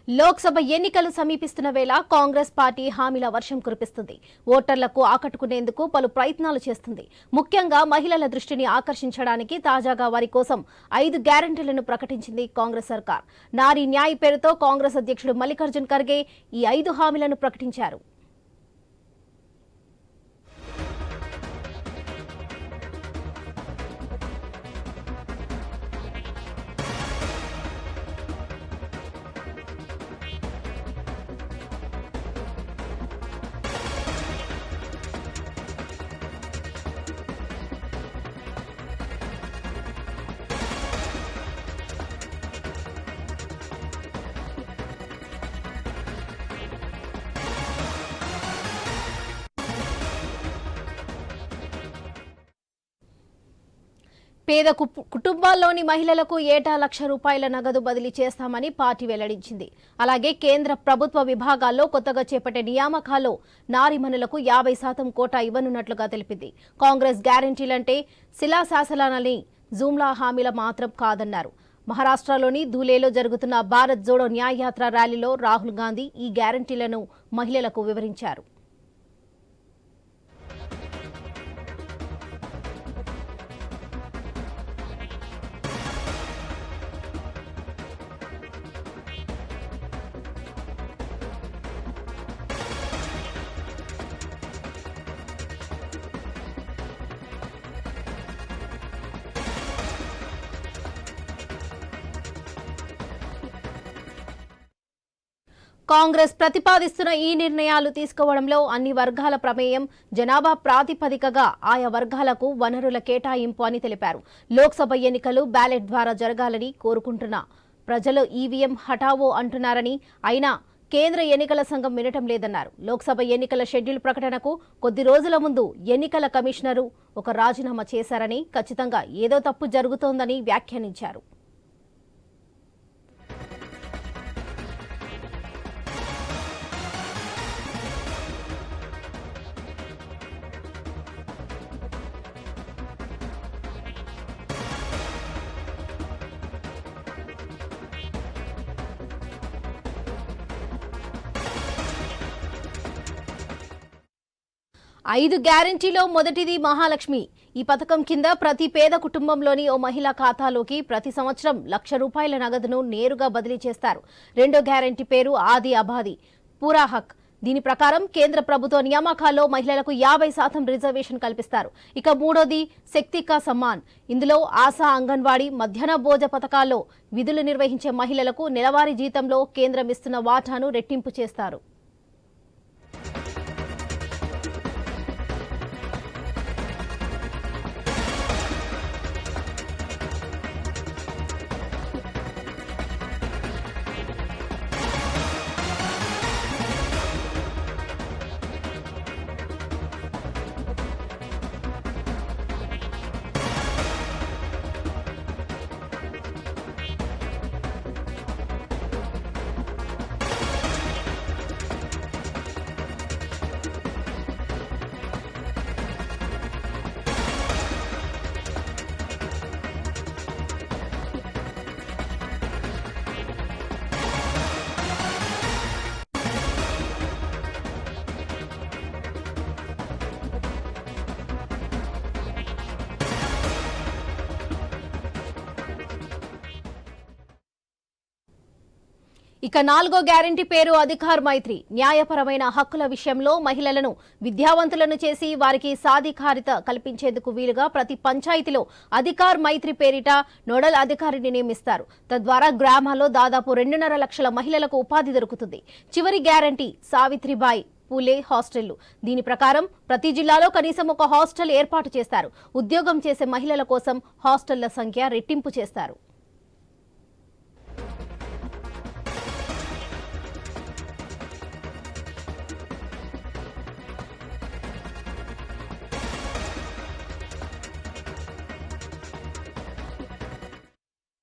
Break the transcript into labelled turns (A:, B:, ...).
A: లోక్సభ ఎన్నికలు సమీపిస్తున్న వేళ కాంగ్రెస్ పార్టీ హామీల వర్షం కురిపిస్తుంది. ఓటర్లకు ఆకట్టుకునేందుకు పలు ప్రయత్నాలు చేస్తుంది. ముఖ్యంగా మహిళల దృష్టిని ఆకర్షించడానికి తాజాగా వారి కోసం 5 గ్యారెంటీలను ప్రకటించింది కాంగ్రెస్ సర్కార్. నారీ న్యాయ్ పేరుతో కాంగ్రెస్ అధ్యక్షుడు మల్లికార్జున్ ఖర్గే ఈ 5 హామీలను ప్రకటించారు. పేద కుటుంబాల్లోని మహిళలకు ఏటా ₹1,00,000 నగదు బదిలీ చేస్తామని పార్టీ వెల్లడించింది. అలాగే కేంద్ర ప్రభుత్వ విభాగాల్లో కొత్తగా చేపట్టే నియామకాల్లో నారీమణులకు 50% కోటా ఇవ్వనున్నట్లుగా తెలిపింది. కాంగ్రెస్ గ్యారెంటీలంటే శిలాశాసనాలని జూమ్లా హామీల మాత్రం కాదన్నారు. మహారాష్ట్రలోని ధూలేలో జరుగుతున్న భారత్ జోడో న్యాయ్ యాత్ర ర్యాలీలో రాహుల్ గాంధీ ఈ గ్యారెంటీలను మహిళలకు వివరించారు. కాంగ్రెస్ ప్రతిపాదిస్తున్న ఈ నిర్ణయాలు తీసుకోవడంలో అన్ని వర్గాల ప్రమేయం, జనాభా ప్రాతిపదికగా ఆయా వర్గాలకు వనరుల కేటాయింపు అని తెలిపారు. లోక్సభ ఎన్నికలు బ్యాలెట్ ద్వారా జరగాలని కోరుకుంటున్న ప్రజలు ఈవీఎం హఠావో అంటున్నారని, అయినా కేంద్ర ఎన్నికల సంఘం వినటం లేదన్నారు. లోక్సభ ఎన్నికల షెడ్యూల్ ప్రకటనకు కొద్ది రోజుల ముందు ఎన్నికల కమిషనరు ఒక రాజీనామా చేశారని, ఖచ్చితంగా ఏదో తప్పు జరుగుతోందని వ్యాఖ్యానించారు. ఐదు గ్యారెంటీలో మొదటిది మహాలక్ష్మి. ఈ పథకం కింద ప్రతి పేద కుటుంబంలోని ఓ మహిళా ఖాతాలోకి ప్రతి సంవత్సరం ₹1,00,000 నగదును నేరుగా బదిలీ చేస్తారు. రెండో గ్యారెంటీ పేరు ఆది అబాది పూరా హక్. దీని ప్రకారం కేంద్ర ప్రభుత్వ నియామకాల్లో మహిళలకు 50% రిజర్వేషన్ కల్పిస్తారు. ఇక మూడోది శక్తి కా సమ్మాన్. ఇందులో ఆశా, అంగన్వాడీ, మధ్యాహ్న భోజ పథకాల్లో విధులు నిర్వహించే మహిళలకు నెలవారీ జీతంలో కేంద్రం ఇస్తున్న వాటాను రెట్టింపు చేస్తారు. ఇక నాలుగో గ్యారెంటీ పేరు అధికార్ మైత్రి. న్యాయపరమైన హక్కుల విషయంలో మహిళలను విద్యావంతులను చేసి వారికి సాధికారిత కల్పించేందుకు వీలుగా ప్రతి పంచాయతీలో అధికార్ మైత్రి పేరిట నోడల్ అధికారిని నియమిస్తారు. తద్వారా గ్రామాల్లో దాదాపు 2.5 లక్షల మహిళలకు ఉపాధి దొరుకుతుంది. చివరి గ్యారెంటీ సావిత్రిబాయి పూలే హాస్టళ్లు. దీని ప్రకారం ప్రతి జిల్లాలో కనీసం ఒక హాస్టల్ ఏర్పాటు చేస్తారు. ఉద్యోగం చేసే మహిళల కోసం హాస్టళ్ల సంఖ్య రెట్టింపు చేస్తారు.